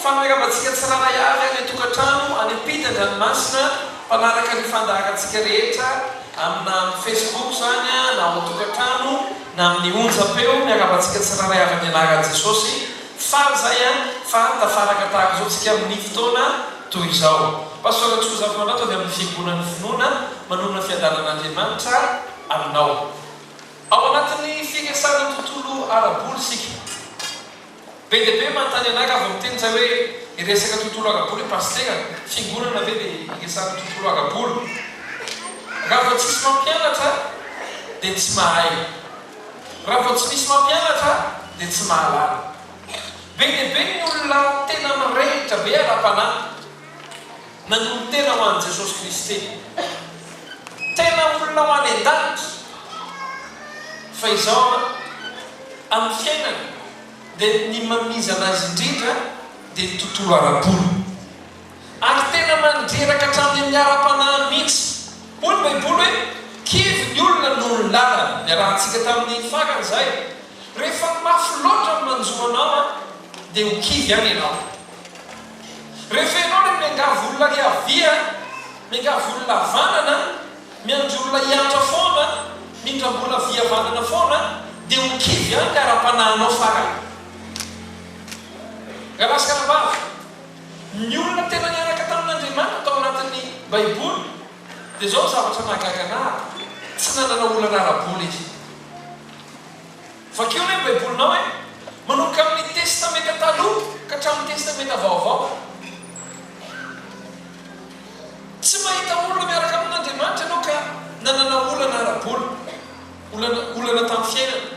fanaravantsika tsiraray avy any tokantrano any ampita-dranomasina mpanaraka ny fandaharantsika rehetra amina Facebook zany na ao tokantrano na amin'ny onjapeo miaravantsika tsiraray avy amin'ny anaran'i Jesosy fa zay fa tafaraka tahaka izao tsika amin'ny fotoana toy izao. Pastora Tsoza Fondrato avy amin'ny fiangonan'ny finoana manomana fiadaran'Andriamanitra aminao. Ao anatin'ny firesana tontolo araboly sika. Be dia be manontany anaka avy amin'ny teny zay hoe iresaka tontolo araboly pastera fiangonana ve dia iresaka tontolo araboly. Raha vao tsisy mampianatra dia tsy mahay. Raha vao tsy misy mampianatra dia tsy mahalala. Be dia be ny olona tena mirehitra be ara-panahy nanolona tena ho an'i Jesosy Kristy. Tena olona ho any an-danitra. Fa izao amin'ny fiainana dia ny mamizana azy indrindra dia ny tontolo araboly. Ary tena mandreraka hatramin'ny amin'ny ara-panahy mihitsy. Hoy ny Baiboly hoe kivy ny olona no ny lalana. Niarahantsika tamin'ny farany izay. Rehefa mafy loatra ny manjoanao dia ho kivy any ianao. Rehefa ianao ny miangavy olona riavia, miangavy olona havanana, miandry olona hiantra foana, mindram-bola viavanana foana, dia ho kivy any ka ara-panahinao farany. Raha vavy, ny olona tena niaraka tamin'Andriamanitra tao anatin'ny Baiboly dia zao zavatra nahagaganah tsy nanana olana araboly izy. Vakeo ny Baibolinao hoe manomboka amin'ny testamenta taloha ka hatramin'ny testamenta vaovao. Tsy mahita olona miaraka amin'Andriamanitra ianao ka nanana olana araboly, olana tamin'ny fiainana.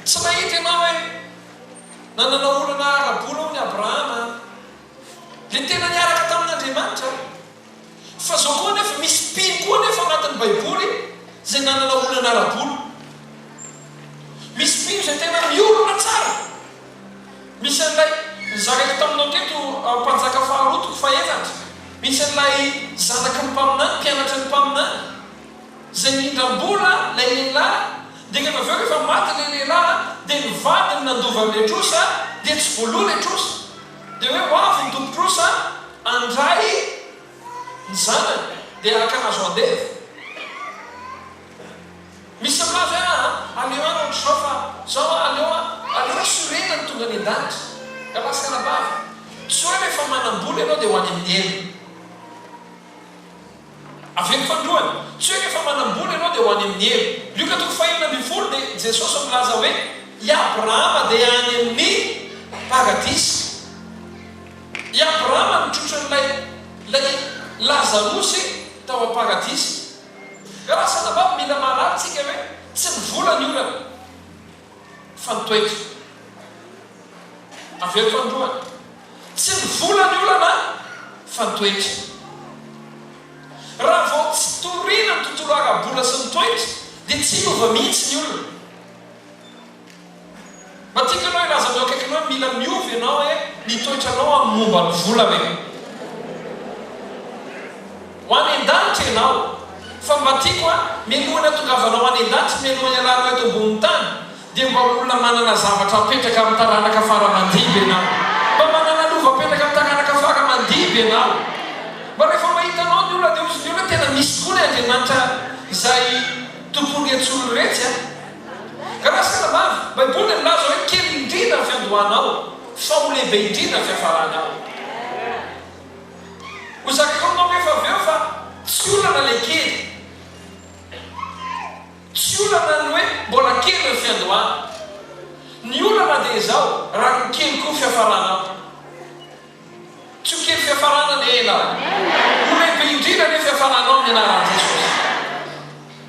Tsy mahita ianao hoe nanana olana araboly ao ny Abrahama, le tena niaraka tamin'Andriamanitra. Fa zao koa nefa misy mpino koa nefa anatin'ny Baiboly zay nanana olana araboly. Misy mpino zay tena miolona tsara. Misy an'ilay nizaraiko taminao teto mpanjaka faharotoko fahaefatra. Misy an'ilay zanaky ny mpaminany, mpianatra ny mpaminany, zay nindram-bola ilay lehilahy, dia rehefa aveo rehefa maty ilay lehilahy dia ny vadiny nandova ny letrosa dia tsy voaloha letrosa. Dia hoe ho avy ny tompotrosa andray ny zanany dia araka nazo andevy. Misy aminazy hoe aleo any ohatr'izao fa zao aleo sorena ny tonga ny an-danitra. Ka lasika bavy tsy hoe rehefa manam-bola ianao dia ho any amin'ny elo. Avy fandroany tsy hoe rehefa manam-bola ianao dia ho any amin'ny elo. Luka 4:20 dia Jesosy milaza hoe i Abrahama dia any amin'ny paradisy. I Abrahama mitrotron'ilay Lazarosy tao am-paradisy. Raha sanabavy mila mahalala tsika hoe tsy mivola ny olana fa ny toetra. Avy fandroany tsy mivola ny olana fa ny toetra. Raha vao tsy toriana ny tontolo arabola sy ny toetra dia tsy miova mihitsy ny olona. Matika ianao ilaza anao akaikinao mila miovy ianao hoe ny toetranao amin'ny momba ny vola hoe ho any an-danitra ianao. Fa mba tiako mialohan'ny atongavanao any an-danitra, mialohan'ny alanao eto ambony tany dia mba olona manana zavatra apetraka amin'ny taranaka fara-mandiby ianao. Mba manana lova apetraka amin'ny taranaka fara-mandiby ianao. Mba rehefa mahitanao ny olona dia ozy ny olona tena misy koa ny Andriamanitra izay tompony antsolo rehetra. Ka rasika vavy, Baiboly milaza hoe kely indrindra ny fiandohanao fa ho lehibe indrindra ny fiafaranao. Ho zakako aminao rehefa avy eo fa tsy olana ilay kely. Tsy olana ny hoe mbola kely ny fiandohana. Ny olana dia izao raha ny kely koa fiafaranao. Tsy ho kely fiafarana ny ela. Ho lehibe indrindra ny fiafaranao amin'ny anaran'i Jesosy.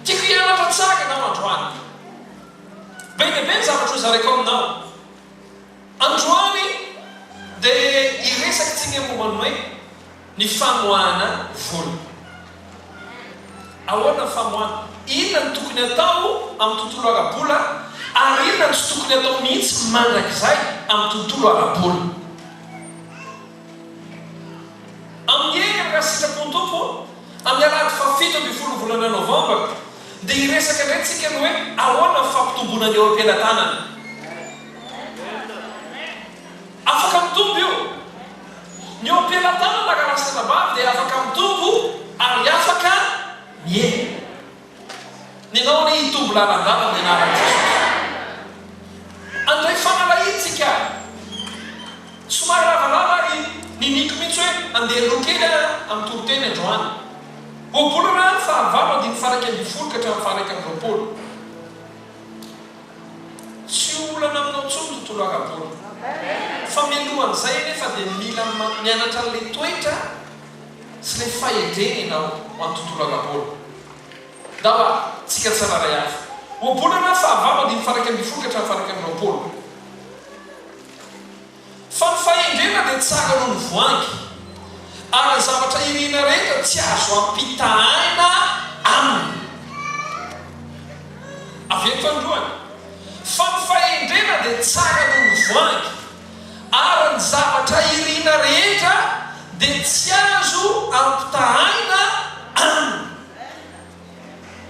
Tiako hianatra tsara ianao androany. Be dia be ny zavatra ho zaraiko aminao. Androany dia iresaka tsika momba ny hoe ny famoahana vola. Ahoana ny famoahana? Inona ny tokony atao amin'ny tontolo arabola ary inona tsy tokony atao mihitsy mandrakizay amin'ny tontolo arabola. Amin'ny herin'ny sitrapontompo amin'ny alahady fa 7 volana Novambra dia iresaka indray tsika ny hoe ahoana ny fampitomboana ny eo am-pelantanana. afaka mitombo io. Ny eo am-pelantanana karahasana dia afaka mitombo ary afaka miaina. Ninao ny hitombo lalandala ny anaran'i Jesosy. Andray fanalahitsika somary lavalava ary niniko mihitsy hoe andeha lokely amin'ny toroteny androany. Obolana fahavalo andiny faraka ambin'ny folo ka hatramin'ny faraka amin'ny roapolo. Tsy olana aminao intsony tontolo ara-bola. Fa mialohan'izay nefa dia mila mianatra an'ilay toetra sy ilay fahendrena ianao ho an'ny tontolo ara-bola. Dawa tsika tsararay hafa. Obolana fahavalo andiny faraka ambin'ny folo ka hatramin'ny faraka amin'ny roapolo. Fa ny fahendrena dia tsara noho ny voangy. Ary ny zavatra irina rehetra tsy azo ampitahaina aminy. Avy fandroany. Fa ny fahendrena dia tsara noho ny voangy. Ary ny zavatra irina rehetra dia tsy azo ampitahaina aminy.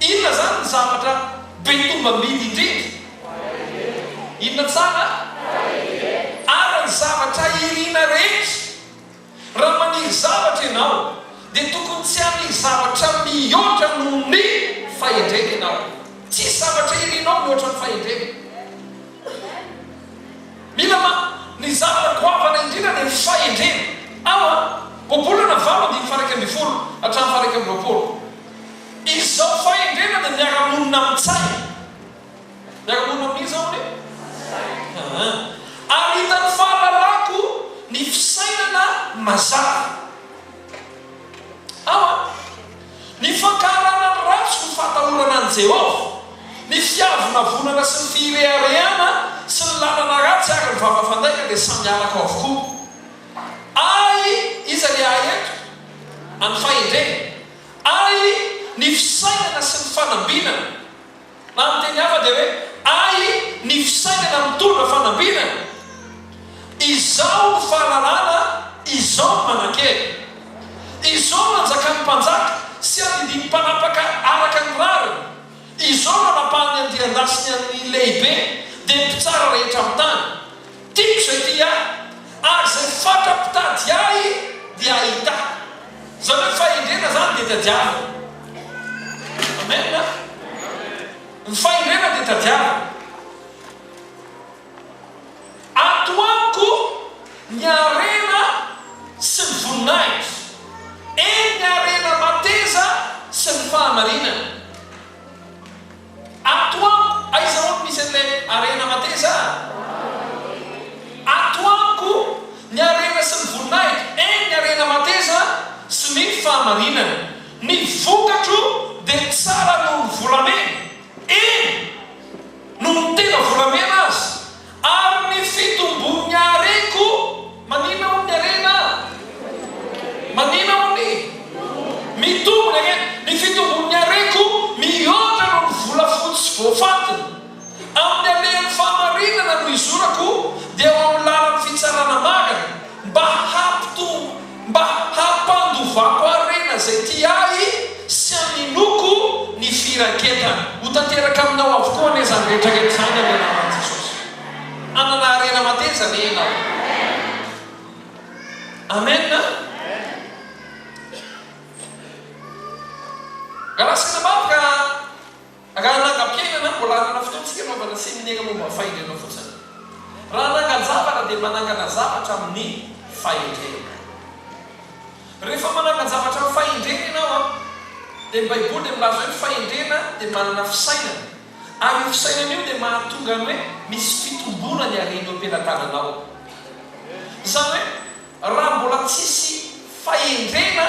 Inona zany ny zavatra be tomba mily indrindra? Inona tsara? Ary ny zavatra irina rehetra. Raha maniry zavatra ianao dia tokony tsy haniry zavatra mihoatra noho ny fahendrena ianao. Tsy zavatra irinao mihoatra ny fahendrena. Mila ny zavatra goavana indrindra dia ny fahendrena. Obolana valo andiny faraka ambin'ny folo hatramin'ny faraka amby roapolo. Izao fahendrena dia miara-monina amin'ny tsay. Miara-monina amin'izao ny ary hitan'ny fahalalako ny fisainana mazava. Ny fankarana ny ratsy ny fahatahorana an' Jehovah, ny fiavona vonana sy ny fireharehana sy ny lalana ratsy ary ny vavafandaika dia samy alaka avokoa. Iza le eto any fahendrena. Ny fisainana sy ny fanambinana. Na amin'ny teny hafa dia hoe ny fisainana mitondra fanambinana. Izao ny fahalalana, izao ny manan-kely. Izao no anjakan'ny mpanjaka sy andindiny mpanapaka araka ny rariny. Izao no anapahany andian-dasiny amin'ny lehibe dia mpitsara rehetra amin'ny tany. Tiako izay ty ary izay fatra-pitady dia ahita. Zany hoe fahendrena zany dia tadiavana. Amen. Ny fahendrena dia tadiavana. Ato amiko ny arena sy ny voninahitra. Ny arena mateza sy ny fahamarinana. Ato amiko, aiza moa misy an'ilay arena mateza? Ato amiko ny arena sy ny voninahitra. Ny arena mateza sy ny fahamarinana. Ny vokatro dia tsara noho ny volamena. Noho ny tena volamena azy. Ary ny fitombony areko manina ho ny arena. Manina ho ny mitombony ny fitombony areko mihoatra noho ny volafotsy sy voafatiny. Amin'ny alehan'ny fahamarinana no izorako dia ho amin'ny lalan'ny fitsarana magana mba hampandovako arena izay ty sy aminoko ny firanketana. Ho tanteraka aminao avokoa ny zany rehetrarehetra zany amin'ny anaran'i Jesosy. Anana arena mateza le ianao. Amen. Galasina bavaka raha nangampiainana mbola anana fotoantsika manovana seminaire momba fahendrena fotsiny. Raha nangan zavatra dia manangana zavatra amin'ny fahendrena. Rehefa manangana zavatra amin'ny fahendrena ianao dia ny baiboly dia milaza hoe fahendrena dia manana fisainana. Ary io fisainana io dia mahatonga ny hoe misy fitombona ny arena eo am-pelantananao. Izany hoe raha mbola tsisy fahendrena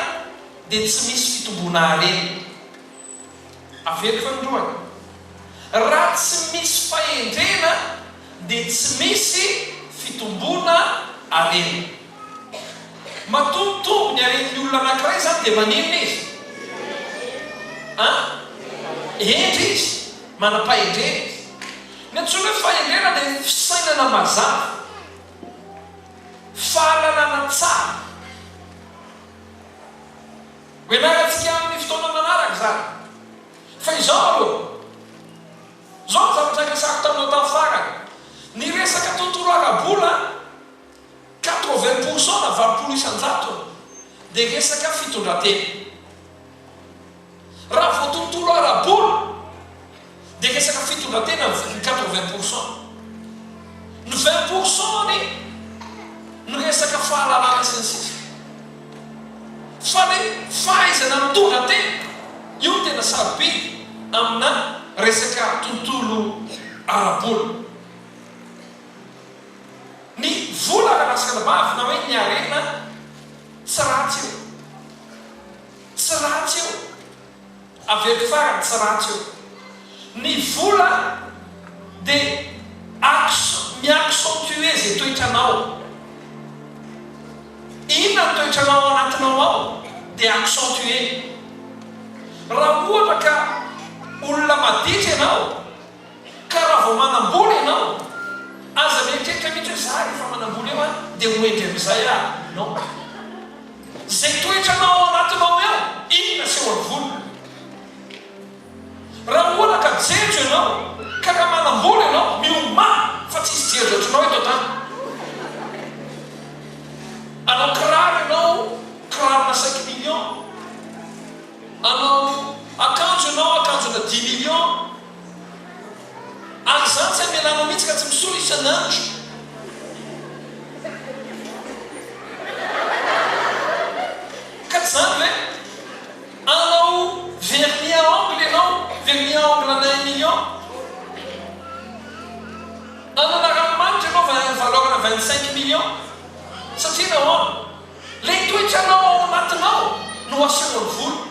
dia tsy misy fitombona arena. Avely fandroany. Raha tsy misy fahendrena dia tsy misy fitombona arena. Matombotombo ny aren'ny olona anankiray zany dia maninona izy? Endry izy manam-pahendrena izy. Ny antsoina hoe fahendrena dia fisainana mazava, fahalalana tsara. Hoenarantsika amin'ny fotoana manaraka zany. Fa izao aloha, zao zavatra resako taminao tamin'ny farany. Ny resaka tontolo ara-bola 20% na 20 isan-jato dia resaka fitondratena. Raha vao tontolo ara-bola dia resaka fitondratena 80%. Ny 20% ny resaka fahalalana sy ny sisa. Fa le fahaizana mitondra tena io tena sarobidy amina resaka tontolo ara-bola. Ny vola aralasaka bavy na hoe ny arena tsy ratsy io, tsy ratsy io, avery farany tsy ratsy io. Ny vola dia miaccentue zay toetranao. Inona ny toetranao anatinao ao dia accentue. Raha ohatra ka olona maditra ianao ka raha vao manam-bola ianao, aza mieritreritra mihitsy hoe za rehefa manam-bola eo dia hoendry amin'izay non. Zay toetranao anatinao eo, inona seho ny vola. Raha ohatra ka jejo ianao ka raha manam-bola ianao miomana fa tsisy jejo ohatranao eto tany. Anao kiraro ianao, kirarona 5 millions. Anao akanjo ianao, akanjona 10 millions. Ary zany tsy amelanao mihitsy ka tsy misolo isan'andro. Ka tsy zany hoe anao vernis à ongles ianao, vernis à ongles na 1 million. Anao ranomanitra ianao valorana 25 millions. Satria nahoana le toetranao ao anatinao no asehony vola.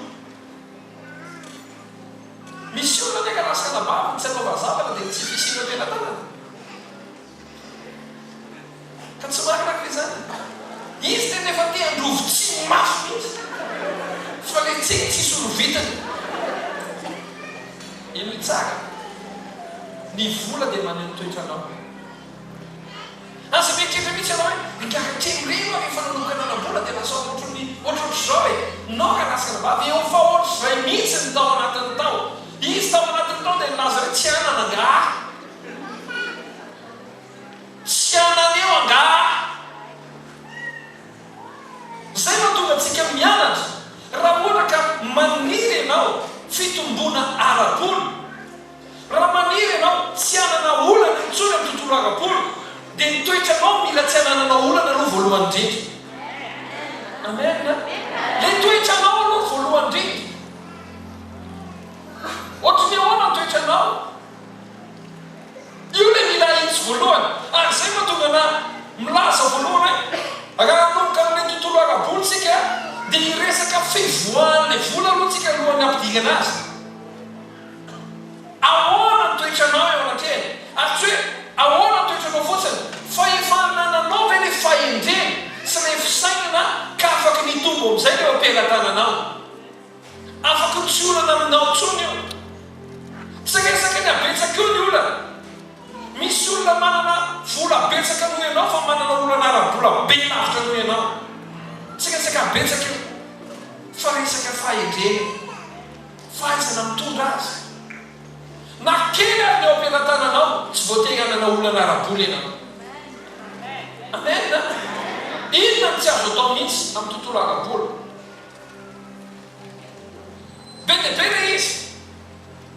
Misy olona ndraika lasaka bavy tsy anaova zavatra dia tsy fisina am-pelantanana. Ka tsy marinaka le zany. Izy tena efa te androvo tsy mafy mihitsy fa le tsisy olo vitany. Ino tsara ny vola dia maneho ny toetranao. Aza mieritreritra mihitsy ianao hoe nikarakery reno rehefa nanokana ana-bola dia lasa ohatr'izao e. No ka lasaka bavy eo fa ohatr'izay mihitsy ny tao anatin'ny tao. Izy tao anatin'ny tao dia nilaza hoe tsy anana angaha, tsy ananeo angaha. Zay mahatonga antsika mianatra. Raha ohatra ka maniry ianao fitombona ara-bola, raha maniry ianao tsy anana olana intsony amin'ny tontolo ara-bola, dia ny toetranao mila tsy ananana olana aloha voalohany indrindra. Amen. Le toetranao aloha voalohany indrindra. Ohatry ny ahoana ny toetranao, io le mila itsy voalohany. Ary zay mahatonga na milaza voalohany hoe raha anomboka amin'ilay tontolo ara-bola tsika dia hiresaka fivoahan'ilay vola aloha tsika alohan'ny ampidirana azy. Ahoana ny toetranao eo anatrehany, ary tsy hoe ahoana ny toetranao fotsiny, fa efa nananao ve le fahendreny sy le fisainana ka afaka mitombo amin'izay leo ampelantananao. Afaka tsy olana aminao tsony io. Tsy resaka ny abetsaka io ny olana. Misy olona manana vola betsaka noho ianao fa manana olana ara-bola be lavitra noho ianao. Tsy resaka betsaka io fa resaka fahendrena, fahaizana mitondra azy. Na kely ary eo ampelantananao tsy voatery hanana olana ara-bola ianao. Amen. Inona ny tsy azo atao mihitsy amin'ny tontolo ara-bola. Be dia be le izy.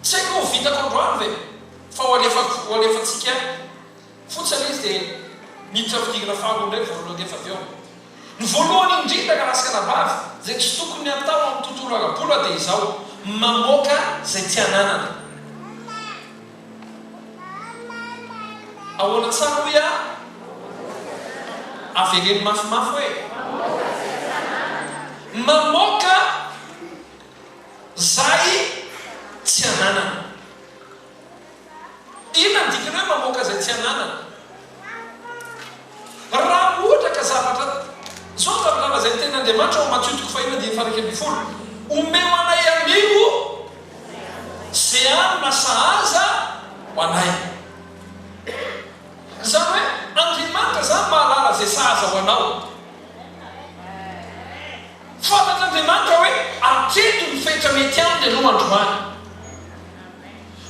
Tsy haiko ho vitako androany ve fa ho alefantsika fotsiny izy dia miditra fidirana faharoa indray voalohany efa avy eo. Ny voalohany indrindra ka lasaka anabavy zay tsy tokony atao amin'ny tontolo ara-bola dia izao: mamoaka zay tsy ananana. Ahoana tsara hoe avereny mafimafy hoe mamoaka zay tsy ananana. Inona ny dikany hoe mamoaka zay tsy ananana? Raha ohatra ka zavatra zao tamin'ala zay ten'Andriamanitra ao Matio 4:1-12 omeo anay amigo zay anona sahaza ho anay. Zany hoe Andriamanitra zany mahalala zay sahaza ho anao. Fantatr'Andriamanitra hoe atreto ny fetra mety aminy aloha androany.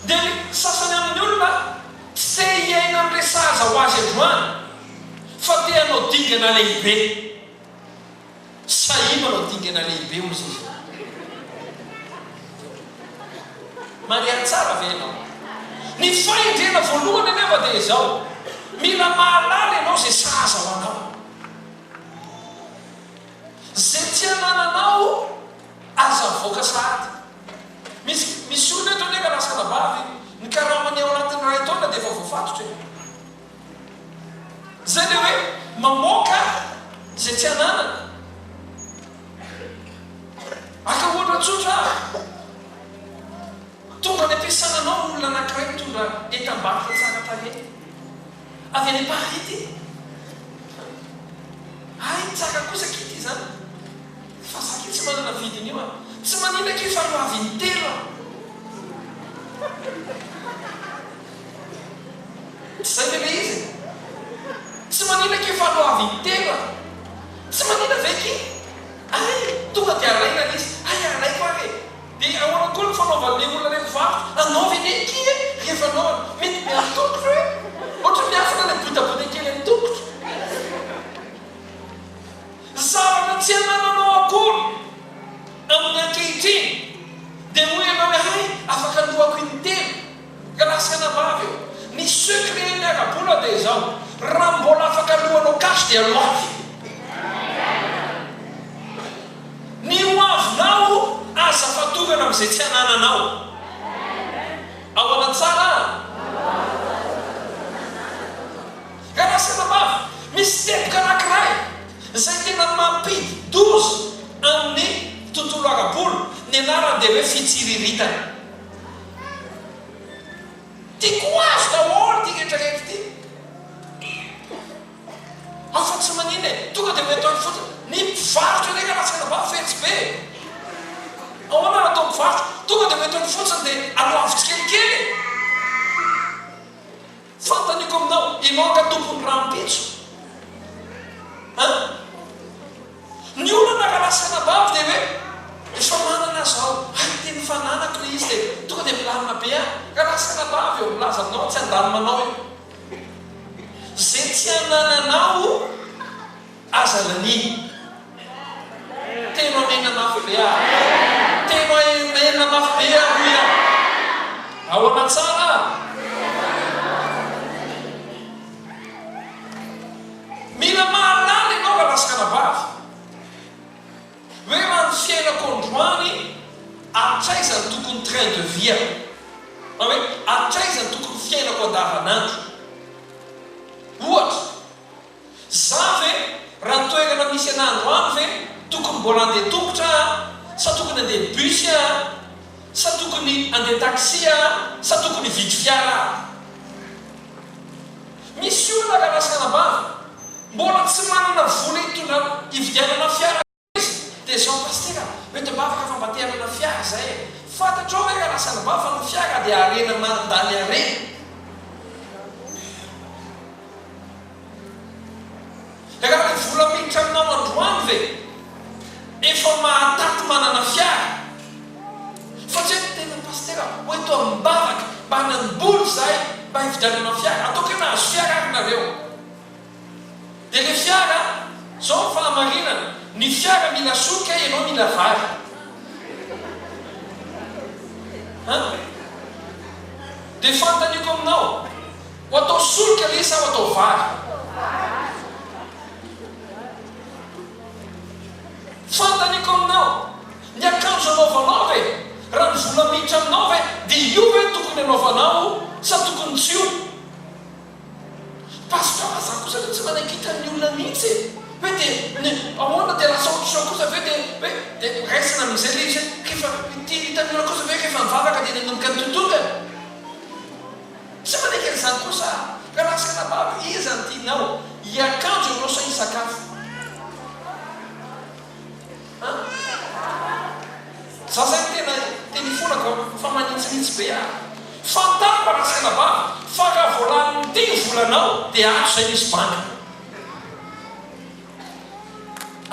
Dia sasany amin'ny olona tsy te hiaina amin'ilay sahaza ho azy androany fa te hanao dingana lehibe. imanao dingana lehibe ozy izy mariary tsara ve ianao ny faindrena voalohany anefa dia izao mila mahalala ianao zay saza ho anao zay tsy anananao aza voaka sady misy olona eto neka rasanabavy ny karamany ao anatin'ny ray taona dia efa voafatotra e zay le hoe mamoaka zay tsy ananana aka ohatra tsotra tonga ny ampiasananao olona anankiray mitondra etam-barotra tsara tare avy any parity ay tsaka kosa kity zany fa saky tsy manana vidiny io a tsy manina ke fa no avy ny telo zay ve le izy tsy manina ke fa no avy ny telo tsy manina veky ay tonga dia araina izy ay araiko ake dia ahoana koa ny fanaovan'le olona reky varotra anaovy eny eky rehefa anaovana mety miatokotro hoe ohatra miafina le botabota kely amin'ny tokotro zavatra tsy anananao akory amin'ny ankehitriny dia moa ianao hoe hay afaka lohako intelo ka lasika nabavy eo ny secret ny akabola dia izao raha mbola afaka lohanao kasy dia loavy ny hoavinao aza fatogana amin'izay tsy anananao ao ana tsara ka lasika nabavy misy teboka anankiray zay tena mampidy dozy amin'ny tontolo akabolo ny anarany dia hoe fitsiriritana tiako azo daholo ty ketrakety ty afa tsy manina e tonga dia metaony fotsiny ny mpivarotra ndraiky rasanabavy fetsy be ahoana natao mivarotra tonga dia metaony fotsiny dia aloavitsy kelikely fantaniko aminao inao ka tompony rampitso ny olona ka lasanabavy dia hoe efa manana zao ay teny fananako le izy dia tonga dia milamina be a ka lasanabavy eo milaza aminao tsy andanimanao io zay tsy anananao aza laniny teno amena mafy be a teno amena mafy be a hoia ao ana tsara mila mahalala ianao ka lasakanabavy hoe raha ny fiainako androany atraizany tokony train de vie hoe atraizany tokony fiainako andavanandro ohatra za ve raha toerana misy anandro any ve tokony mbola andeha tongotra sa tokony andeha bus sa tokony andeha taxi sa tokony vidy fiara misy olona ka lasakanabavy mbola tsy manana vola hitondra hividianana fiara dia zao pastera mety mbafaka fambateanana fiara zay e fantatrao hoe ka lasanabavy fa ny fiara dia arena mandany arena raha ny vola miditra aminao androany ve efa mahataty manana fiara fa tsy hoe tena pastera hoe to ambavaka mba hanamboly zay mba hividianana fiara ataoko hoe nahazo fiara ary nareo dia le fiara zao ny fahamarinana ny fiara mila solika ianao mila vary dia fantaniko aminao ho atao solika le sa ho atao vary fantaniko aminao ny akanjo anaovanao ve raha ny vola miditra aminao ve dia io ve tokony anaovanao sa tokony tsy io pastora za kosa le tsy manakitany olona mihitsy hoe dia ahoana dia lasa ohatrao kosa ve dia raisana amin'izay le izy rehefa ty hitany olona kosa ve rehefa mivavaka dia nanomboka ny tontolony tsy manaiky an'izany kosa ka lasakanabavy izy any tianao hiakanjo anao sa hisakafo za zay tena ifonako fa manintsinintsy be ah fantako lasakanabavy fa raha volaniny ty volanao dia azo zay misy banka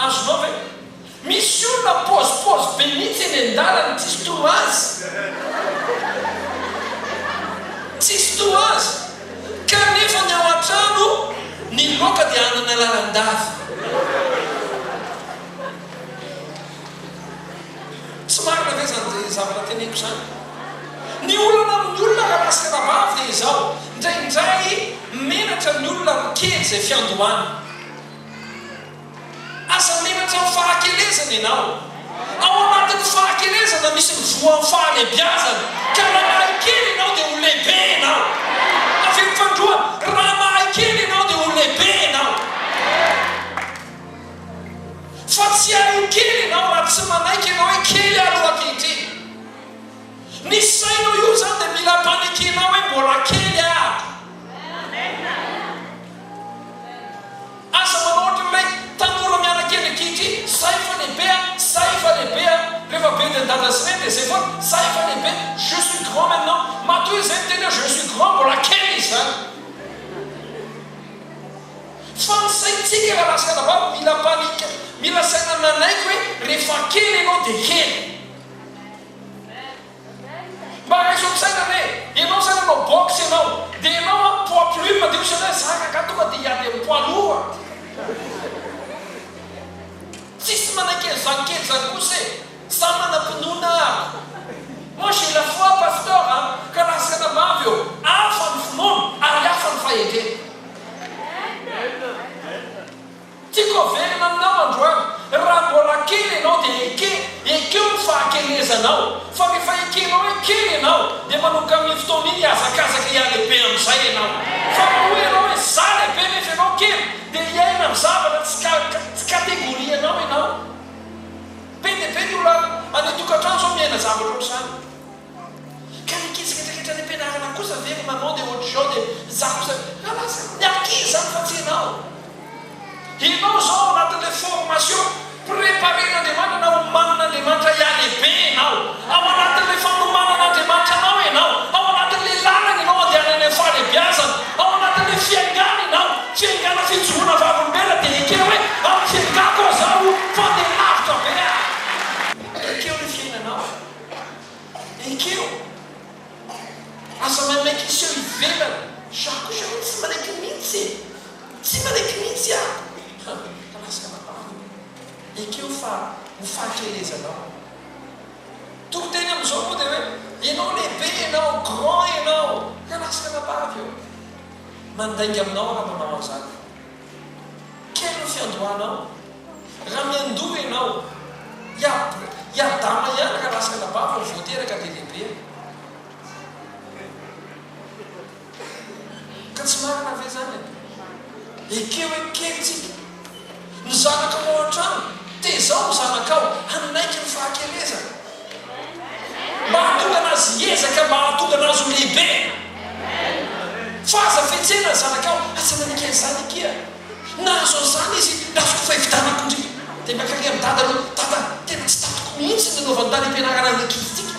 azonao ve misy olona pôzipôzy be mihitsy eny an-dalany tsisy to azy tsisy to azy kanefa ny ao an-trano ny loka dia anana lalandavy dia zavatra teneko zany. Ny olana amin'ny olona rahalasika-nabavy dia izao indraindray menatra ny olona mikely izay fiandohany. Asa menatra ny fahakelezana ianao. Ao anatin'ny fahakelezana misy ny voan'ny fahalebiazana. Ka raha mahay kely ianao dia ho lehibe ianao. Avy mifandroana, raha mahay kely ianao dia ho lehibe ianao. Fa tsy hay kely ianao raha tsy manaiky ianao hoe kely aloha ankehitriny. Ny sainao io zany dia mila mpanikenao hoe mbola kely aho. Asa manao ohatran'ilay tanora mianakely ankehitriny, say fa lehibe, say fa lehibe, rehefa be dia dadasireny dia zay foana, say fa lehibe, je suis grand maintenant. Matoa izay miteny je suis grand, mbola kely izy zany. Fa ny saintsika raha lasika-nabavy mila panika, mila saina manaiky hoe rehefa kely ianao dia kely. Mba raiso misaina re, ianao zany anao box ianao, dia ianao poids plume dia osy anao zaka ka tonga dia hiady amin'ny poids lourd. Tsisy manaiky an'izany kely zany kosa e, samy manam-pinoana. Moi j'ai la foi pasteur ka lasika-nabavy eo, hafa ny finoana ary hafa ny fahendrena. Tiako averina aminao androany, raha mbola kely ianao dia ekeo ny fahakelezanao. Fa rehefa ekenao hoe kely ianao dia manomboka amin'ny fotoana iny hiazakazaka ihalehibe amin'izay ianao. Fa moa ianao hoe za lehibe nefa ianao kely dia hiaina amin'ny zavatra tsy kategorianao ianao. Be dia be ny olona any tokantrano zao miaina zavatra ohatr'izany. Ka nikitsika rehetra ny ampianarana kosa very manao dia ohatr'izao dia za kosa ny ankizy zany fa tsy ianao. Ianao zao anatin'ilay formation préparen'Andriamanitra na omanan'Andriamanitra ihalehibe ianao. Ao anatin'ilay fanomanan'Andriamanitra anao ianao. Ao anatin'ilay lalana ianao andehanan'ny fahalebiazana. Ao anatin'ilay fiangana ianao. Fiangana fijoroana vavolombelona dia ekeo hoe amin'ny fiangako aho zao fa dia lavitra be aho. Ekeo ny fiainanao. Ekeo. Asa maimaiky iseho ivelana. Zako kosa hoe tsy manaiky mihitsy. Tsy manaiky mihitsy aho. Ekeo fa ho fahakelezanao. Tokoteny amin'izao moa dia hoe ianao lehibe ianao, grand ianao, ka lasika-nabavy eo. Mandainga aminao raha manao an'izany. Kely ny fiandohanao. Raha miandoha ianao, hiadama ihany ka lasika-nabavy ny voateraka dia lehibe. Ka tsy marina ve zany? Ekeo hoe kelitsika. Ny zanakao ao an-trano, tezao ny zanakao hanaiky ny fahakelezana. Mba hahatonga anazy hiezaka, mba hahatonga anazy ho lehibe. Fa aza fihetsena ny zanakao, asa manika an'izany ikia. Nahazo an'izany izy, nazoko fahivitanako indri. Dia miakary amin'ny dada aloha, dada tena tsy tatoko mihitsy ny nanaovany ampianarana ny ankizy tika.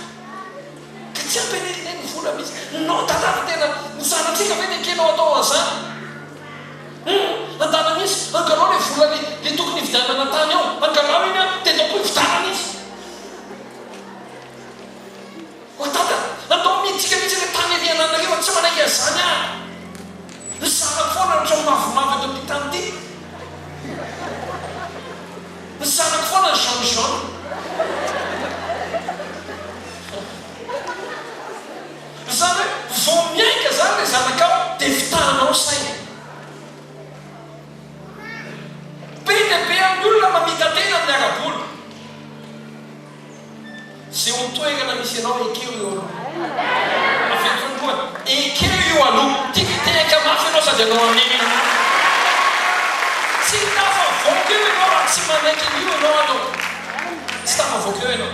Ka tsy ampianerinay ny vola mihitsy. No dada tena ny zanatsika ve ny ekenao atao an'izany. Andana misy, angalao ilay vola le tokony hividanana tany ao, angalao iny dia ataoko hividanana izy. O tata, andao miditsika mihitsy ilay tany ariananareo tsy manaiky an'izany aho. Ny zanako foana ny trano mavomavo eto amin'ny tany ity. Ny zanako foana ny jaune. Zany hoe vao miaika zany ilay zanakao dia vitahanao saina. Be dia be amin'ny olona mamita tena amin'ny ara-bola. Zay ho toerana misy ianao ekeo eo aloha. Afenifandroana, ekeo eo aloha. Tiaka hitehaka mafy ianao sady anao amin'iny. Tsy tafavoaka eo ianao raha tsy manaiky an'io ianao atao. Tsy tafavoaka eo ianao.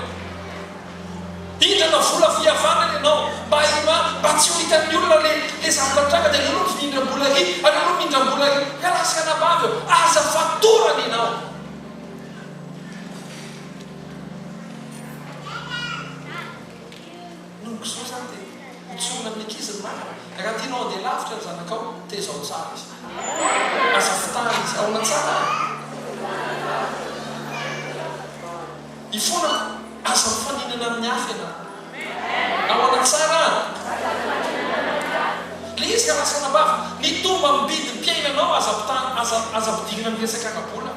Hidrana vola fihavanana ianao mba tsy ho hitan'ny olona le zavatra dia aleo mihindram-bola ry, aleo mihindram-bola ry. Ka lasika-nabavy eo, aza fatorana ianao. Nonoko izao zany dia mitsorona amin'ny ankizy ny marina. Raha tianao andeha lavitra ny zanakao, tezao tsara izy. Aza fitana izy, ahona tsara. Ifona aza mifaninana amin'ny hafa ianao. Ahona tsara. Le izy ka lasika-nabavy, ny tomba mibidy mpiainanao aza ampidirina amin'ny resaka ara-bola.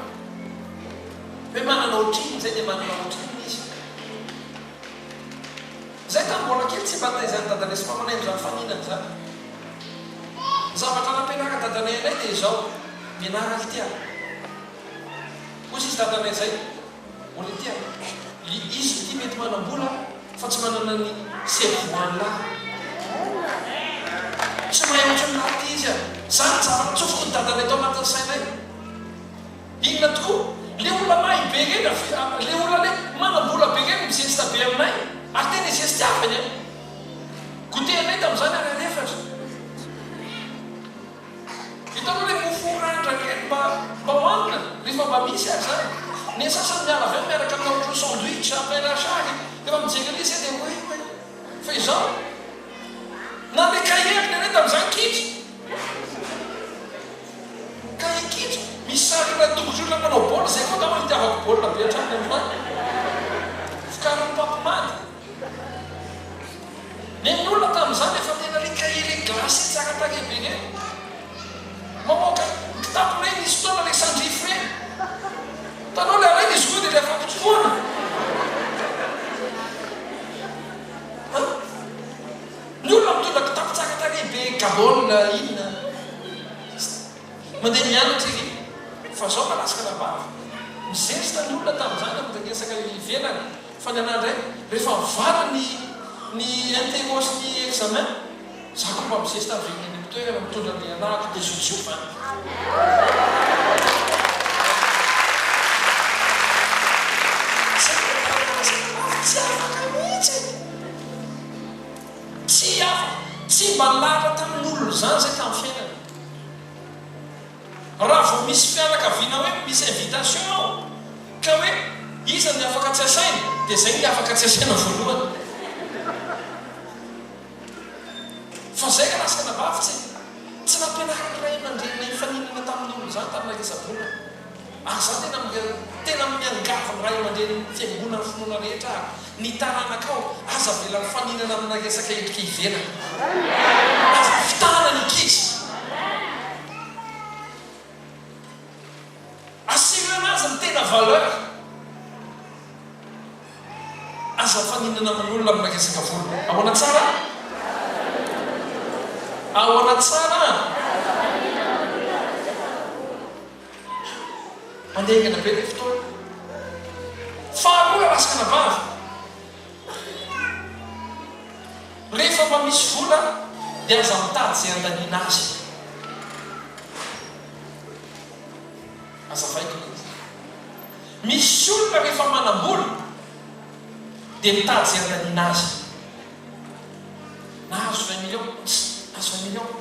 Hoe manana ohatriny zay dia manana ohatriny izy. zay tambola kely tsy mba taizany dadanay sy mamanay am'zany faninany zany zavatra nampianaraka dadanay anay dia zao mianaraky tia kosa izy dadanay zay oly tia izy ty mety manam-bola fa tsy manana ny sevoany lahy tsy mahay ohatra ny lahy ty izy a zany zavatra tsofoko ny dadanay tao anatin'ny sainay inona tokoa le olona mahay be reny le olona le manam-bola be reny mizesita be aminay ary tena izesitiavany a gotenay tam'izany ary alefatra hitanao le mofo-randra reny mba hoanina rehefa mba misy ary zany ny sasany miala avy ao miaraka amin'ny ohatro sandwich ampelachary rehefa mijery lisy dia hoe fa izao na le kaheriny ane tam'izany kitry kahe kitry misy sarina tongotr'olona manao baolina zay koa tama itiavako baolina be hatrany am'izany fikariny pampimady neny olona tam'izany efa tena le kahe le glasy tsaka takebe reny mamoaka kitapo reny nisy fotoana le sandrifo reny tanao le areny izy koa dia le afampitsofoana ny olona mitondra kitapo tsaka takebe gabolina inona mandeha mianatra iry fa zao malasika labava mizesita ny olona tam'izany amitagesaka ivelany fa ny anandray rehefa mivala ny intéro sy ny examen za koa mba mizesita aveny ny mitoerana mitondra ny anahako dia zotsiofany tsy afaka mihitsy tsy afaka tsy mba lara tamin'olona zany zay tamin'ny fiainana raha vao misy fianakaviana hoe misy invitation ao ka hoe iza ny afaka tsy asaina dia zay ny afaka tsy asaina voalohany fa zay ka lasika nabavitsy tsy nampianaraka ray aman-drenina ifaninana tamin'olona zany tamin'nagesabolana za tena miangava ny ray aman-dreny fiangonana ny finoana rehetra ny taranakao aza velan'ny faninana aminagesaka endrika ivelana aza fitahana ny kizy asiranazy ny tena valeur aza faninana amin'olona aminagesaka vola ahoana tsara ahoana tsara mandehngana be le fotoana faharoa lasika navavy rehefa mba misy vola dia aza mitady zay andaniana azy azavaiko izy misy olona rehefa manam-bola dia mitady zay andaniana azy na azo 20 millions azo 20 millions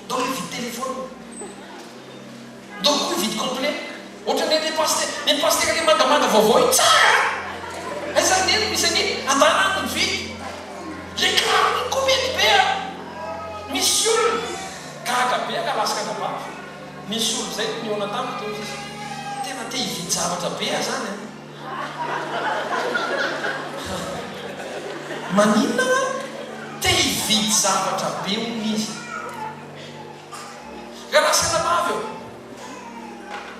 dao hividy téléphone dao koa hividy complet ohatra ny pasteur le mangamanga vaovao tsara aizany neny misy any andanany ny vidy le kirarony komety be misy olona gaga be ka lasika nabavy misy olo zay miona tamiko to izy tena te hividy zavatra be zany maninona te hividy zavatra beony izy ka lasika nabavy eo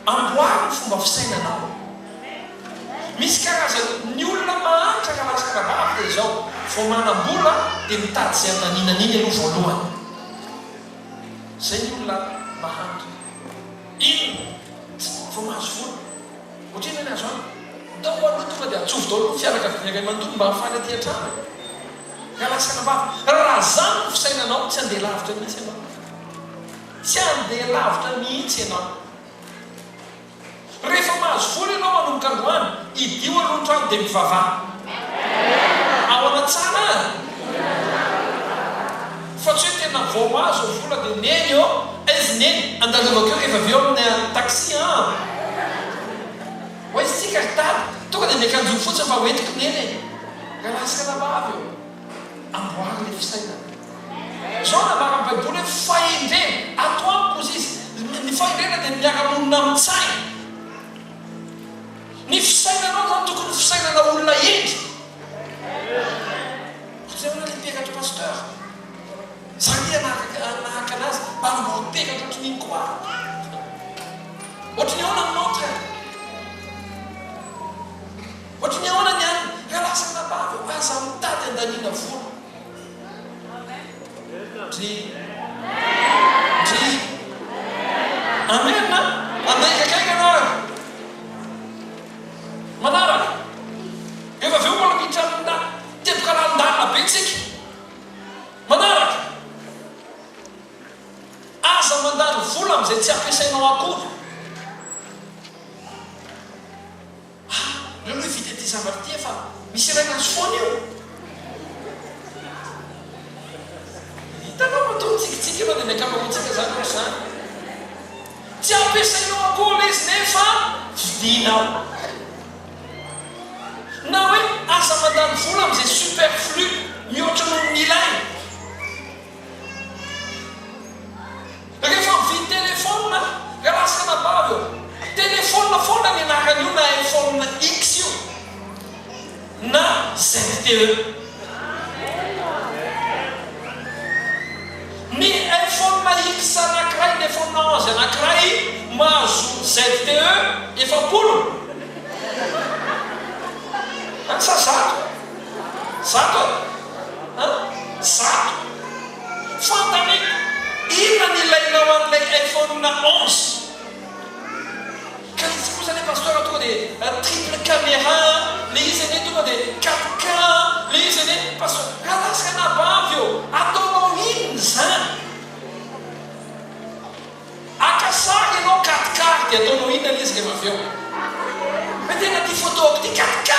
amboary ny fomba fisainanao misy karazany ny olona mahantra ka lasika nabavy dia zao vao manam-bola dia mitady zay andaninan'iny aloha voalohany zay ny olona mahantra inona vao mahazo vola ohatriny any azo any dao aloha tonga dia atsovy dao aloha fianakaviana ray aman-dono mba hafana aty an-trano ka lasika nabavy raha zany ny fisainanao tsy andeha lavitra mihitsy ianao tsy andeha lavitra mihitsy ianao rehefa mahazo vola ianao manomboka androany idio aloha ny trano dia mivavaha ao anatsana fa tsy hoe tena vao azo vola dia neny eo izy neny andalovako eo rehefa avy eo amin'ny taxi ho izy tsika ritady tonga dia miakanjo fotsiny fa hoentiko neny ka lasika nabavy eo amboary le fisainana zao nabaka ny baiboly hoe fahendrena ato amiko izy ny fahendrena dia miara-monina amin-tsaina ny fisainanao zany tokony fisainana olona endry zay ona le mpekatra pasteur za tia nahaka anazy mbanambo mpekatra ohatrin'iny koa ohatriny ahoana notre ohatriny ahoana ny any ka lasaka nabavy aza mitady fandanina vola amena anday kakaignana manaraka efa aveo mbola mitramina tepokarahandalina be tsika manaraka aza mandany vola am'izay tsy ampiasainao akory leo hoe vita ty zavatra ty fa misy raina azy foana io hitanao matontsikitsiky anao dia miakamahotsika zany o zany tsy ampiasainao akory izy nefa vidinao na hoe asa mandany vola am'izay superflu mihoatra noho ny ilainy rehefa mividy telefona rahalasana bavy eo telefona foana ny anaran'io na iPhone X io na ZTE ny iPhone X anankiray ny iPhone 11 anankiray mahazo ZTE efapolo sa zato fantany ina ny ilainao an'ilay iPhone 11 ka izy koa zany pasteur tonga dia triple caméra le izy ane tonga dia 4K le izy ane pasteur rahalasaka nabavy eo ataonao inony zany akasary ianao 4K dia ataonao inona izy rehefa avy eo fa tena ty photo ty 4K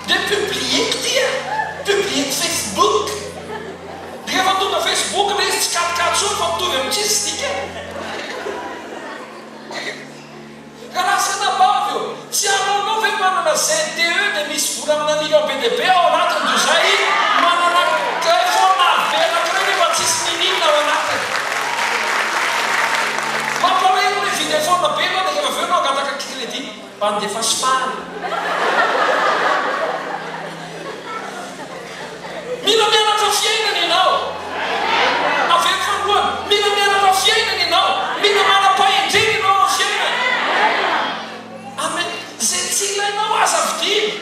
de publier tia publier Facebook rehefa tonga Facebook le izy tsy 4K tsony fa mitovy amin'tsisy tika rahalasana bavy eo tsy anaonao ve manana ZTE dia misy vola amina million be dia be ao anatiny do zay manana iPhone avelakireo rehefa tsisy ninina ao anatiny mampalahelo hoe vidy iPhone be anao dia rehefa aveo anao angataka crédit mandefa sipany mila mianatra fiainana ianao aveo fanoany mila mianatra fiainana ianao mila manam-pahendrena ianao amin'ny fiainana amen zay tsy ilainao aza vidiny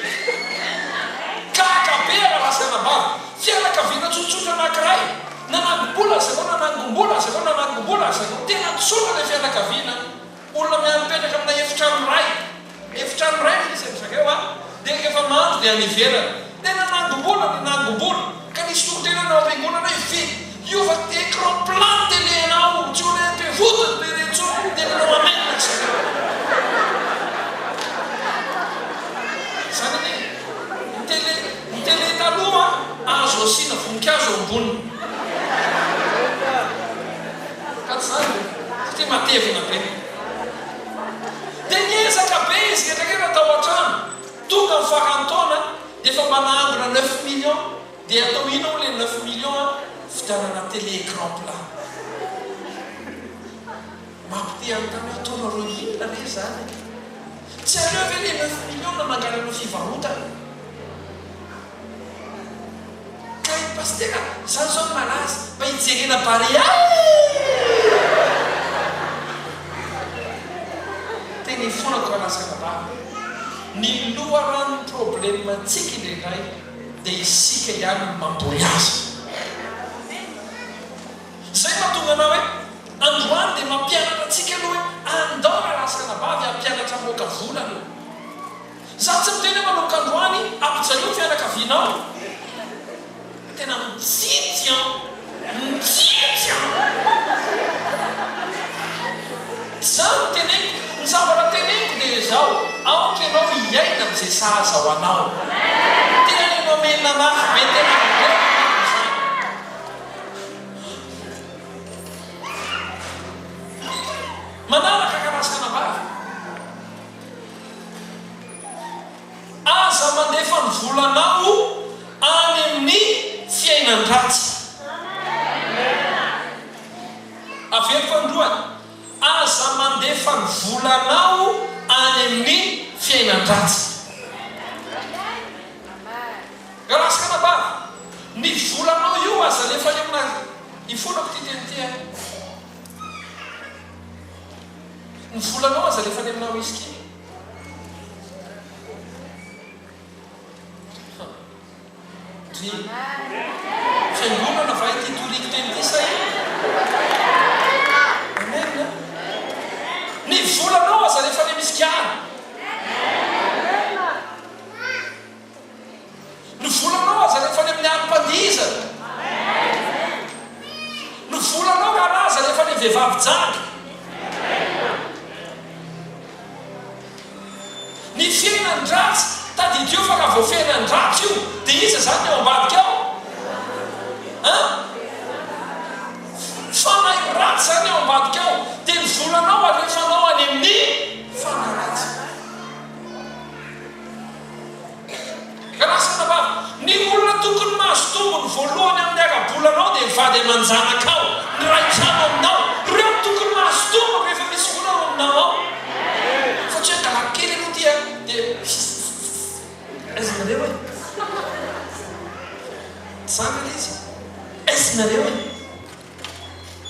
kakabe rahalasana bavy fianakaviana tsotsotra anankiray nanangom-bola zao nanangom-bola zao nanangom-bola zao tena tsotra le fianakaviana olona mianipetraka amina efitrano ray izy am'zakeo dia rehefa mahandro dia anivelana dia nanangom-bola nanangom-bola ka nisy tokotena nao am-piangonana ividy io fa écran plan télé anao tsy ole mpivodiny be retso dia nanao amenina zakeo zany ny télé taloha azo asiana voninkazo amboniny ka tsy zany satria matevina be dia niezaka be izy ketrakena tao an-trano tonga ny farantaona dia efa manahangona 9 millions dia atao ina o le 9 millions fidanana télé écran plat mampite antany ataonareo inona le zany tsy aleo ve le 9 millions nanangalanao fivarotana ka i pastera zany zao ny malaza mba hijerena baria teny fona koalasaka bavy ny loharany problème tsika indray dia isika ihany mamboly azy zay mahatonga anao hoe androany dia mampianatra atsika aloha hoe andao rahalasana bavy ampianatra moka volana za tsy miteny hoe manomboka androany ampijaio fianakavianao tena mitsitsy zany teneniko ny zavatra teneniko dia zao aoka ianao hiaina am'izay sahaza ho anao tena ianao menina mafy be tena zany manaraka karazana bavy aza mandefa ny volanao any amin'ny fiainan-dratsy aveko fandroany aza mandefa ny volanao any amin'ny fiainan-dratsy rahalasaka na bavy ny volanao io aza lefa any amina ifonako ty tenitya ny volanao aza lefa any aminao izy kiny Jésus. Fiangonana va ity toriko teny ity say. Amen. Ny volanao aza rehefa le misy kiana. Ny volanao aza rehefa le amin'ny alim-pandihizana. Ny volanao karaza rehefa le vehivavy janga. Ny fiainan-dratsy tadidio fa ka vao fiainan-dratsy io dia iza zany eo ambadika ao. Fanahy ratsy zany eo ambadika ao dia ny volanao alefanao any amin'ny fanahy ratsy. Karasana vavy, ny olona tokony mahazo tombony voalohany amin'ny akabolanao dia mivady aman-janaka ao, ny ray trano aminao, ireo tokony mahazo tombony rehefa misy vola ao aminao ao. Satria galakely aloha tia dia aizinareo e. Zany ilay izy. Aizinareo e.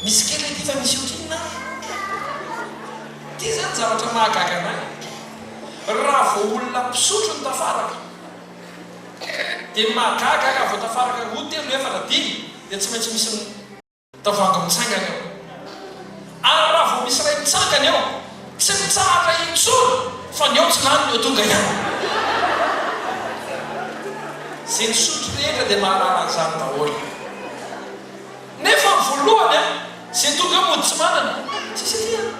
Misy kely ity fa misy ohatrinina. Ty zany zavatra mahagaga anay. Raha vao olona mpisotro ny tafaraka dia mahagaga raha vao tafaraka roa telo efatra dimy dia tsy maintsy misy tavoahangy mitsangana eo. Ary raha vao misy ray mitsangana eo tsy mitsahatra intsony fa ny eo tsy lany ny eo tonga ihany. Zay ny sotro rehetra dia mahalala an'izany daholo. Nefa ny voalohany zay tonga mody tsy manana tsisy aty.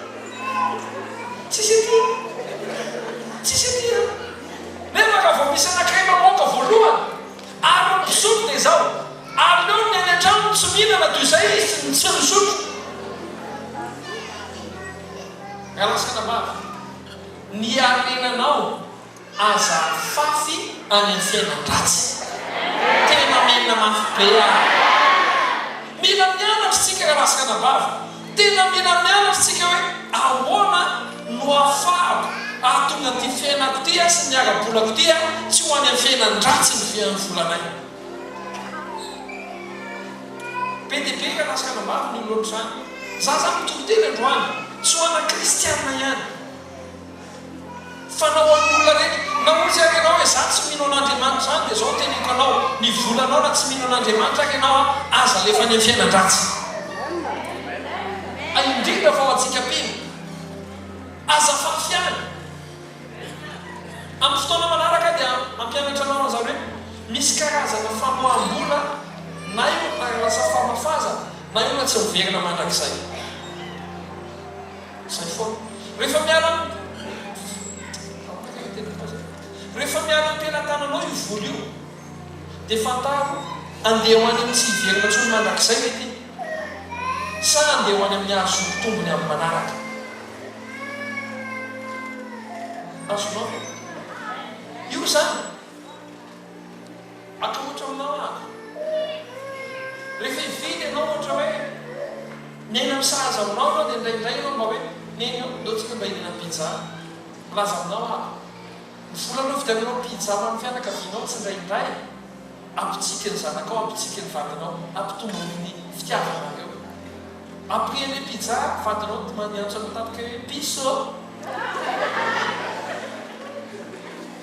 Tsisy aty. Tsisy aty. Nefa ka vao misy anankiray mamoaka voalohany ary mpisotro dia izao. Ary leo ny any an-trano tsy mihinana toy izay izy tsy misotro. Alasana vavy, ny arenanao aza fafy any amin'ny fiainan-dratsy. Tena mena mafy be aho. Mila mianatra tsika alasana vavy. Tena mila mianatra tsika hoe ahoana no ahafahako ahatonga ty fiainako ty sy ny ara-bolako ty tsy ho any amin'ny fiainan-dratsy ny fiain'ny volanay. Be dia be ka alasana vavy ny loatra zany. Za zany mitokoteny androany. Tsy ho ana kristianina ihany. Fa nao an'olona rehetra. Na ozy ary ianao hoe za tsy mino an'Andriamanitra zany dia zao teniko anao ny volanao na tsy mino an'Andriamanitra ary ianao aza alefa ny fiainan-dratsy. Indrindra fa ho antsika pino. Aza fafiany. Amin'ny fotoana manaraka dia mampianatra anao an'izany hoe misy karazana famoaham-bola na io lasa famafaza na io na tsy miverina mandrakizay. Zay foana. Rehefa miala ny tena-tananao io vola io dia fantaro andeha ho any amin'ny tsy hiverina ntsony mandrakizay mety sa andeha ho any amin'ny azo tombony amin'ny manaraka. Azonao io zany aka ohatra aminao ako. Rehefa hividy ianao ohatra hoe miaina misahaza aminao anao dia indraindray ianao mba hoe neny ndao tsika mba hinana pizza. Laza aminao ako. Ny volanao vidianao pizza amin'ny fianakavianao tsy indraindray ampitsika ny zanakao, ampitsika ny vadinao, ampitombony ny fitiavana eo. Après le pizza, vadinao maniantso amin'ny tapika hoe piso.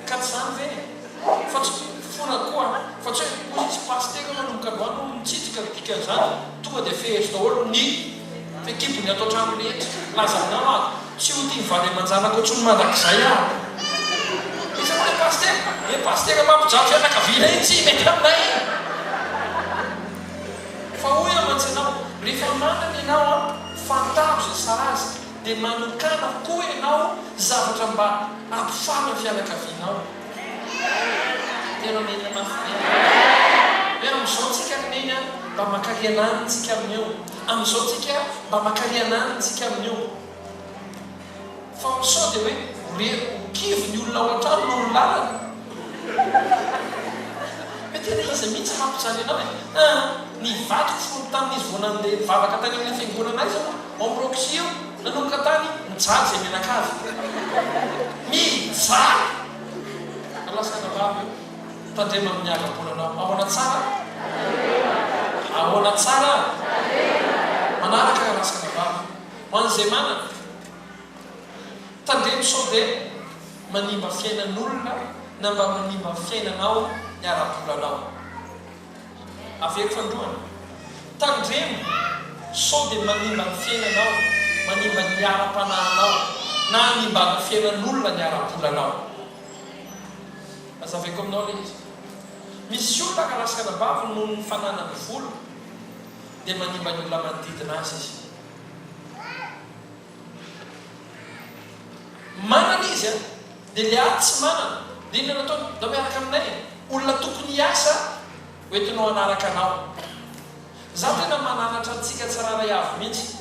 Ka tsy zany ve? Fa tsy fona koa fa tsy hoe misy pastera manomboka androany no mitsitsika dikan'izany tonga dia fehezo daholo ny fekibony atao trano rehetra. Laza aminao ako tsy ho tia mivady aman-janako ohatrony mandrakizay aho. Izy hoe pastera mampijaro fianakaviana iny tsy mety aminay. Fa hoy aman-tsanao rehefa manana ianao fantaro zay sarazy dia manokana koa ianao zavatra mba ampifana fianakavianao. Tena mena mafy. Hoe amin'izao tsika neny mba makarianany tsika amin'io. Amin'izao tsika mba makarianany tsika amin'io. Fa sao dia hoe kivy ny olona ao an-trano no lalana. Hoe tena izy mihitsy mampijaly anao e. Ny vadiko folo tamin'izy vao nandeha vavaka tany amin'ny fiangonana izy omroksi io nanomboka tany mijaly izay menakavy. Mijaly. Alasana vavy io tandrema amin'ny aga-bolanao. Ahoana tsara? Ahoana tsara? Manaraka alasana vavy. Ho an'izay manana tandremo sao dia manimba fiainan'olona na mba manimba fiainanao ny ara-bolanao. aveky fandroana tandremo sao dia manimba ny fiainanao, manimba ny ara-panahinao na manimba ny fiainan'olona ny ara-polanao. Azaveko aminao le izy. Misy olona karasikana bavy noho ny fananany vola dia manimba ny olona manodidina azy izy. Manana izy a dia le ady tsy manana dia inona nataony da miaraka aminay olona tokony hiasa hoentinao hanaraka anao. Za tena mananatra antsika tsiraray avy mihitsy.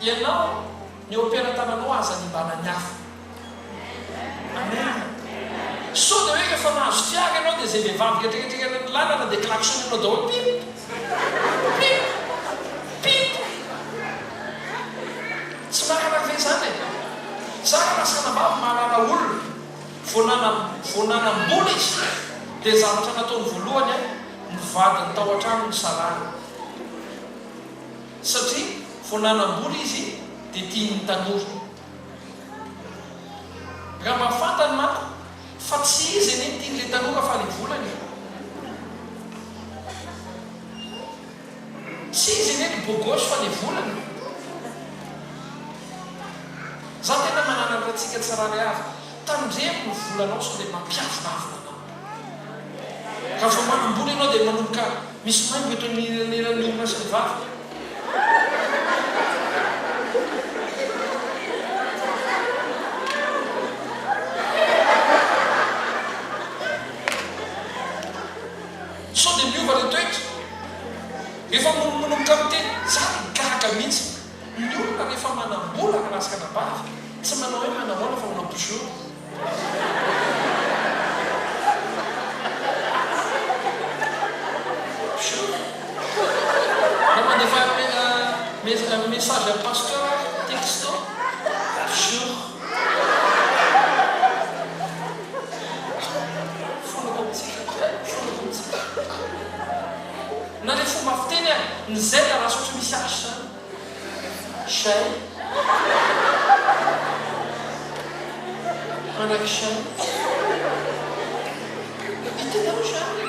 Ianao ny opera-tananao aza nimbana ny hafa. Amen. So dia hoe rehefa nahazo fiara ianao dia izay vehivavy ketreketreka ny lalana dia klaksonanao daholo pip pip pip. Tsy maranak'izay zany e. Sara rasana bavy mahalala olona vonanam-bola izy dia zavatra nataony voalohany mivady ny tao an-trano ny salana satria vonanam-bola izy dia tiany tanora. Raha mahafantany manko fa tsy izy eny tian'ilay tanora fa ny volany, tsy izy eny bogosy fa ny volany. Za tena manana antsika tsiraray avy tandremo ny volanao sao dia mampiavonavina anao. Raha fa manam-bola ianao dia manomboka misy maimbo eto ny olona sy ny vavy. Sao dia miova le toetra rehefa manomboka miteny zany gaga mihitsy. Ny olona rehefa manam-bola karasikana bavy tsy manao hoe manambola fa manao toujours. Na mandefa message à pasteur texto toujours. Na le fomba fiteny ny zay raha sotro misy asa shay manaky shay hitanao zany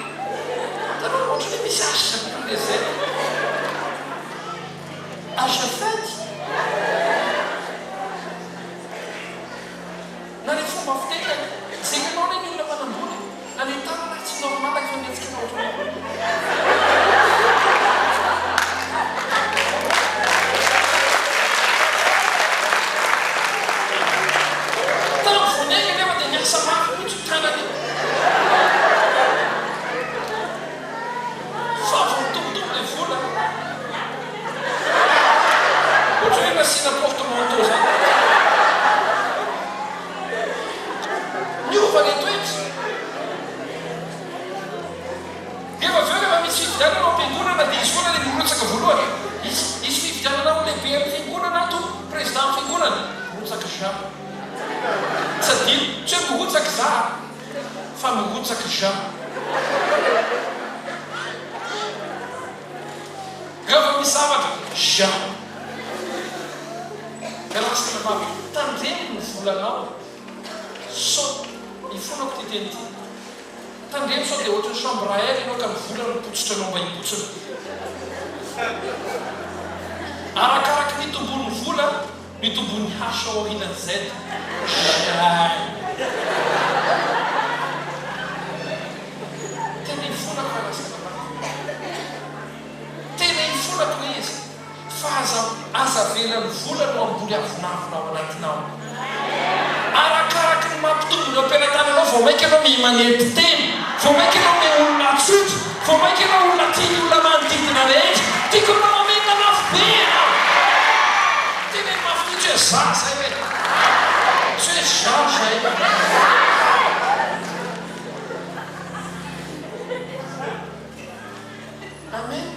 tanao ohatra hoe misy asa le zay asa fety. Na le fomba fiteny zay ianao le ny olona manambola na le tanana tsy normal efa mietsika ohatranao. Arakaraky ny tombon'ny vola ny tombon'ny hasa aorianany zay. Tena ifonako anasana tena ifonako izy fa aza velan'ny vola no amboly avonavina ao anatinao. Arakaraky ny mampitombo ny ampelantananao vao mainka anao mimanety teny, vao mainka anao me olona tsotra, vao mainka anao olona tiany olona manodidina rehetra. Tiako anao mamena mafy be anao. Tena mafy hoe za zay hoe tsy hoe za zay. Amen.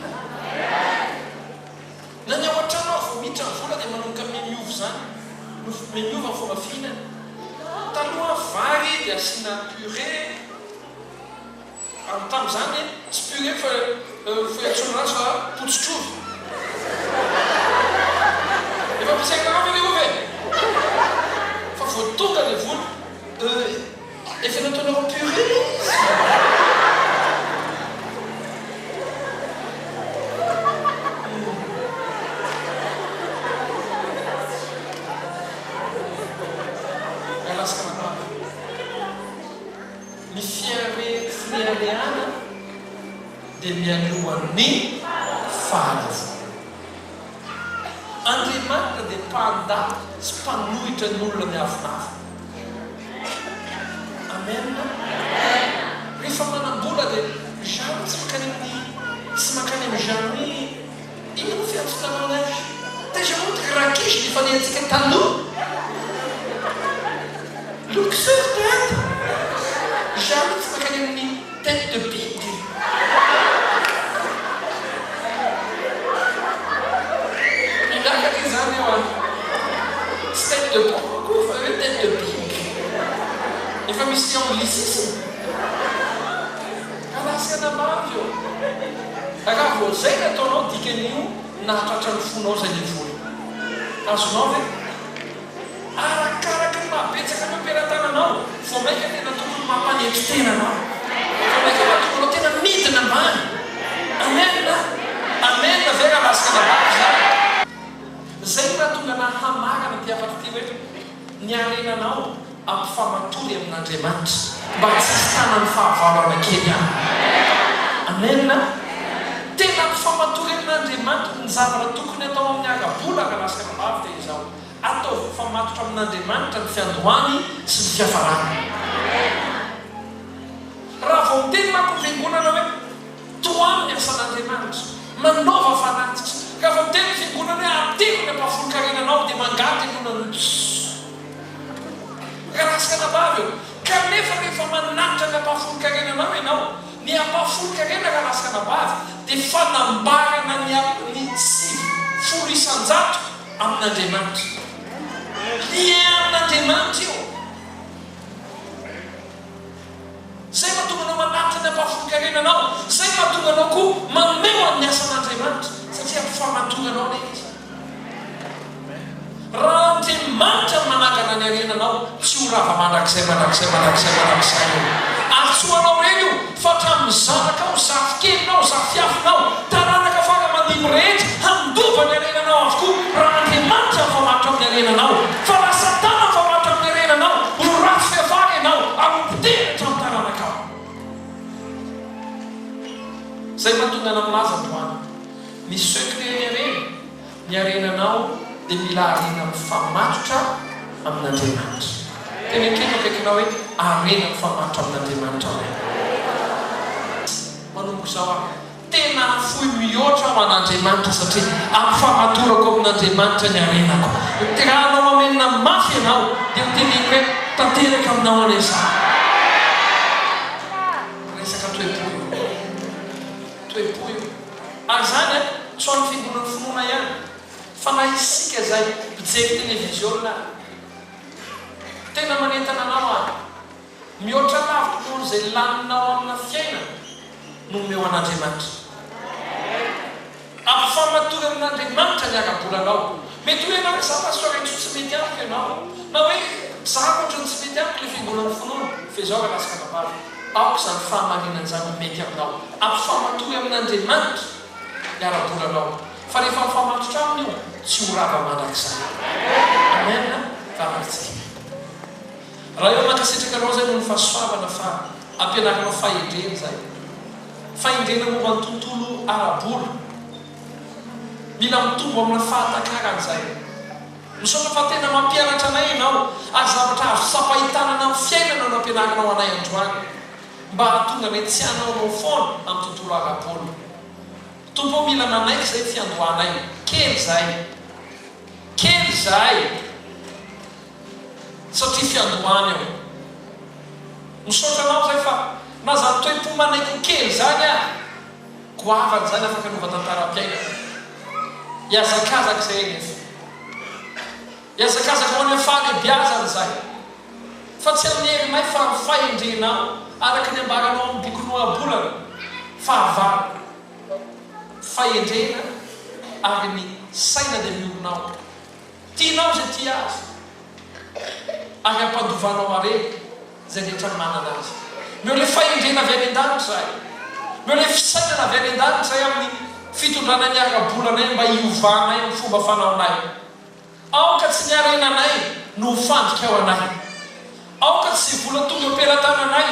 Na ny ao an-trano ao vao miditra ny vola dia manomboka mimiova zany, mimiova ny fomba fihinana. Taloha vary dia asiana purée. Amin'ny tamin'izany tsy purée fa foetsona ratsy fa potsitrova. Efa ampiasaina rano ilay ovy e. Fa vao tonga ilay vola efa nataonao purée izy. dia mialohan'ny fahalavana. Andriamanitra dia mpandà sy mpanohitra ny olona miavinafa. Amen. Rehefa manambola dia zany tsy makany amin'ny zany ino no fiantsonanao azy. Taiza montre que rakisy dia fanehantsika taloha. Luxeur tête. Zany tsy makany amin'ny tête de biby. Ilaka izany eo tsy tête de porc koa fa hoe tête de biby. Efa misy anglicisme. Kalasana mavy eo. Raha vao zay nataonao dikan'io nahatratra ny fonao zay ny voly. Azonao ve? Arakaraka ny mabetsaka ny ampelantananao. Vao maika tena tokony mampanetry tenanao. Vao maika tokony tena midina ambany. Amen. Amen. Vera lasaka mavy zany. Zay nahatonga na hamarana ty afatra ty hoe niarenanao ampifamatory amin'Andriamanitra mba tsy hitanany fahavalana kely any. Amen. Tena ampifamatory amin'Andriamanitra ny zavatra tokony atao amin'ny agabola ka lasaka mavy dia izao. Atao famatotra amin'Andriamanitra ny fiandohany sy ny fiafarana. Raha vao miteny mampivongonana hoe toany ny asan'Andriamanitra manaova fanatitra ka vao miteny fiangonana hoe atelo ny ampahafolo-karenanao dia mangaty nonany kalasaka mavy eo. Kanefa rehefa manatitra ny ampahafolo-karenanao ianao ny ampahafolo-karena kalasaka mavy dia fanambarana ny tsy folo isan-jato amin'Andriamanitra. Lien amin'Andriamanitra io. Zay mahatonga anao manatitra ny ampahafolo-karenanao. Zay mahatonga anao koa mameo amin'ny asan'Andriamanitra satria ampifamatory anao ilay izy. Raha Andriamanitra manangana ny arenanao tsy ho rava mandrakizay atsoanao reny io fa hatramin'ny zanaka ao zafikelynao zafiafinao taranaka faga manimo rehetra handova ny arenanao avokoa. Raha Andriamanitra mifamatotra amin'ny arenanao fa raha Satana mifamatotra amin'ny arenanao ho ratsy fiavaka ianao amompiteritra amin'ny taranaka ao. Zay mahatonga na milaza androany misy secret ny arenanao dia mila arena mifamatotra amin'Andriamanitra. Tena enkeko akaikinao hoe arena mifamatotra amin'Andriamanitra manomboka izao aho tena fohy mihoatra ao an'Andriamanitra satria ampifamatorako amin'Andriamanitra ny arenako. Rahanao amenina mafy ianao dia miteneko hoe tanteraka aminao an'izany. Resaka toepo io ary zany tsy ho an'ny fiangonan'ny finoana ihany fa na isika zay mpijery televisiona tena manentana anao any mihoatra lavitra tokoa izay laninao amina fiainana no meo an'Andriamanitra. Ampifamatory amin'Andriamanitra ny agabolanao. Mety hoe ianao za pastora intso tsy mety amiko ianao na hoe za ohatrany tsy mety amiko le fiangonan'ny finoana fa izao ka lasaka mavavy aoko zany fahamarinany zany mety aminao. Ampifamatory amin'Andriamanitra ny arabolanao fa rehefa mifamatotra aminy io tsy ho rava mandrakizay. Amen. Vavantsika raha eo mankasitraka anao zay no ny fahasoavana fa ampianaranao fahendrena zay. Fahendrena momba ny tontolo arabola mila mitombo amina fahatakarany zay. Misaotra fa tena mampianatra anay ianao ary zavatra azo sapahitanana amin'ny fiainana no ampianaranao anay androany mba hahatonga ny tsy hanaonao foana amin'ny tontolo arabola. Tompo mila nanaiky zay fiandohanay kely zay satria fiandohany eo. Misaotra anao zay fa na zany toe-po manaiky kely zany goavany zany afaka nova tantaram-piainana. Iazakazaka zay nefa iazakazaka ho any amin'ny fahalebiazany zay fa tsy amin'ny herinay fa fahendrenao araka ny ambaranao amin'ny bokony abolana fahavalo fahendrena ary ny saina dia mioronao tianao zay tia azy ary ampadovanao are zay rehetra manana azy. Meo le fahendrena avy any an-danitra zay. Meo le fisainana avy any an-danitra zay amin'ny fitondrana ny agabolanay mba hiovanay amin'ny fomba fanaonay. Aoka tsy niarenanay no hofandrika ao anay. Aoka tsy vola tonga ampelantananay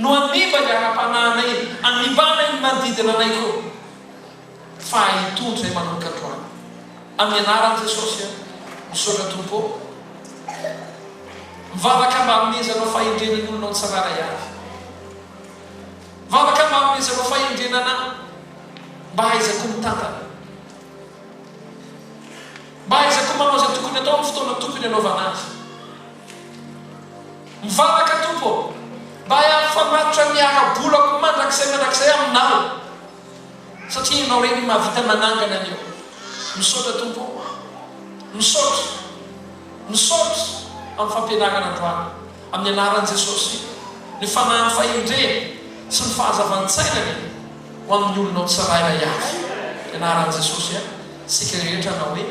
no aniba ny ara-panahana iny anibana iny manodidina anay koa fa hitondra zay manomboka androany amin'ny anaran'i Jesosy misaotra tompo mivavaka mba amin'izanao fahendrenany olonao tsiraray avy mivavaka mba amin'izanao fahendrenana mba haizako mitantana mba haizako manao zay tokony atao amin'ny fotoana tokony anaovana azy mivavaka tompo mba hafamatotra miara-bolako mandrakizay aminao satria ianao reny mahavita manangana an'io misaotra tompo misaotra amin'ny fampianarana androany amin'ny anaran'i Jesosy ny fanahy fahendrena sy ny fahazavan-tsainany ho amin'ny olonao tsirairay avy ny anaran'i Jesosy sika rehetra na hoe